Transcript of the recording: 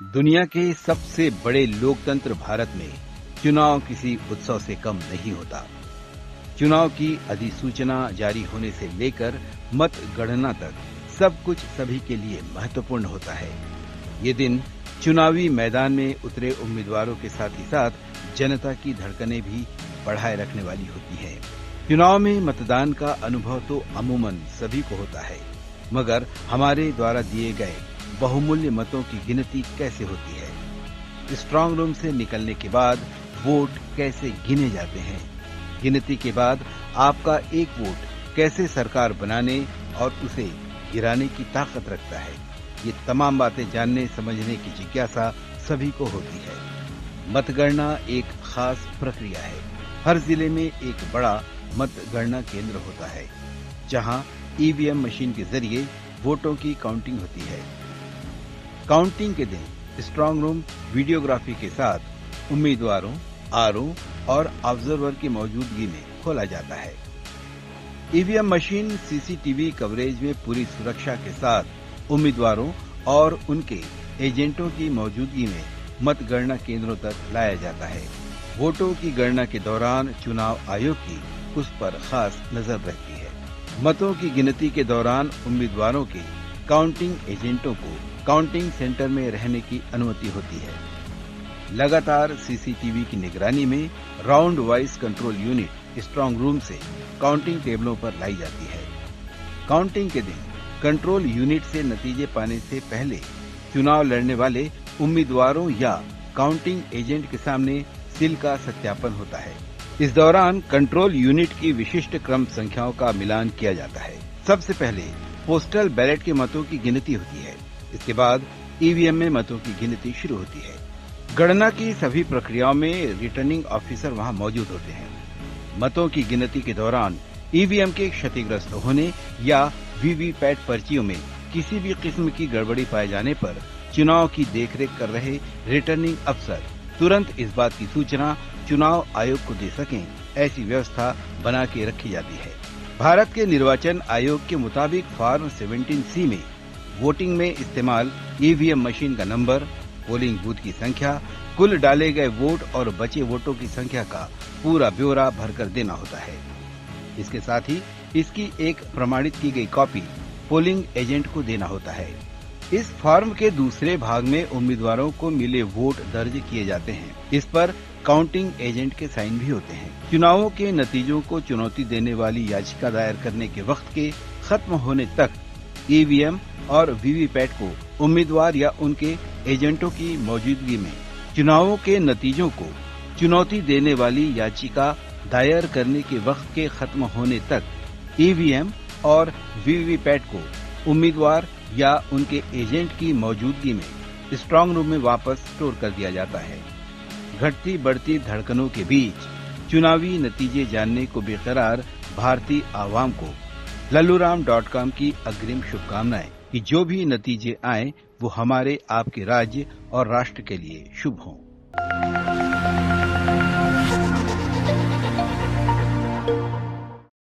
दुनिया के सबसे बड़े लोकतंत्र भारत में चुनाव किसी उत्सव से कम नहीं होता। चुनाव की अधिसूचना जारी होने से लेकर मतगणना तक सब कुछ सभी के लिए महत्वपूर्ण होता है। ये दिन चुनावी मैदान में उतरे उम्मीदवारों के साथ ही साथ जनता की धड़कनें भी बढ़ाए रखने वाली होती है। चुनाव में मतदान का अनुभव तो अमूमन सभी को होता है, मगर हमारे द्वारा दिए गए बहुमूल्य मतों की गिनती कैसे होती है? स्ट्रांग रूम से निकलने के बाद वोट कैसे गिने जाते हैं? गिनती के बाद आपका एक वोट कैसे सरकार बनाने और उसे गिराने की ताकत रखता है? ये तमाम बातें जानने समझने की जिज्ञासा सभी को होती है। मतगणना एक खास प्रक्रिया है। हर जिले में एक बड़ा मतगणना केंद्र होता है, जहां ईवीएम मशीन के जरिए वोटों की काउंटिंग होती है। काउंटिंग के दिन स्ट्रांग रूम वीडियोग्राफी के साथ उम्मीदवारों, आरओ और ऑब्जर्वर की मौजूदगी में खोला जाता है। ईवीएम मशीन सीसीटीवी कवरेज में पूरी सुरक्षा के साथ उम्मीदवारों और उनके एजेंटों की मौजूदगी में मतगणना केंद्रों तक लाया जाता है। वोटों की गणना के दौरान चुनाव आयोग की उस पर खास नजर रहती है। मतों की गिनती के दौरान उम्मीदवारों के काउंटिंग एजेंटों को काउंटिंग सेंटर में रहने की अनुमति होती है। लगातार सीसीटीवी की निगरानी में round wise control unit strong room से काउंटिंग टेबलों पर लाई जाती है। काउंटिंग के दिन कंट्रोल यूनिट से नतीजे पाने से पहले चुनाव लड़ने वाले उम्मीदवारों या काउंटिंग एजेंट के सामने सील का सत्यापन होता है। इस दौरान कंट्रोल यूनिट की विशिष्ट क्रम संख्याओं का मिलान किया जाता है। सबसे पहले पोस्टल बैलेट के मतों की गिनती होती है। इसके बाद ईवीएम में मतों की गिनती शुरू होती है। गणना की सभी प्रक्रियाओं में रिटर्निंग ऑफिसर वहां मौजूद होते हैं। मतों की गिनती के दौरान ईवीएम के क्षतिग्रस्त होने या वीवीपैट पर्चियों में किसी भी किस्म की गड़बड़ी पाए जाने पर चुनाव की देखरेख कर रहे रिटर्निंग अफसर तुरंत इस बात की सूचना चुनाव आयोग को दे सकें, ऐसी व्यवस्था बना के रखी जाती है। भारत के निर्वाचन आयोग के मुताबिक फॉर्म 17C में वोटिंग में इस्तेमाल ईवीएम मशीन का नंबर, पोलिंग बूथ की संख्या, कुल डाले गए वोट और बचे वोटों की संख्या का पूरा ब्यौरा भरकर देना होता है। इसके साथ ही इसकी एक प्रमाणित की गई कॉपी पोलिंग एजेंट को देना होता है। इस फॉर्म के दूसरे भाग में उम्मीदवारों को मिले वोट दर्ज किए जाते हैं। इस पर काउंटिंग एजेंट के साइन भी होते हैं। चुनावों के नतीजों को चुनौती देने वाली याचिका दायर करने के वक्त के खत्म होने तक ईवीएम और वीवीपैट को उम्मीदवार या उनके एजेंटों की मौजूदगी में चुनावों के नतीजों को चुनौती देने वाली याचिका दायर करने के वक्त के खत्म होने तक ईवीएम और वीवीपैट को उम्मीदवार या उनके एजेंट की मौजूदगी में स्ट्रांग रूम में वापस स्टोर कर दिया जाता है। घटती बढ़ती धड़कनों के बीच चुनावी नतीजे जानने को बेकरार भारतीय आवाम को lalluram.com की अग्रिम शुभकामनाएं कि जो भी नतीजे आए वो हमारे आपके राज्य और राष्ट्र के लिए शुभ हों।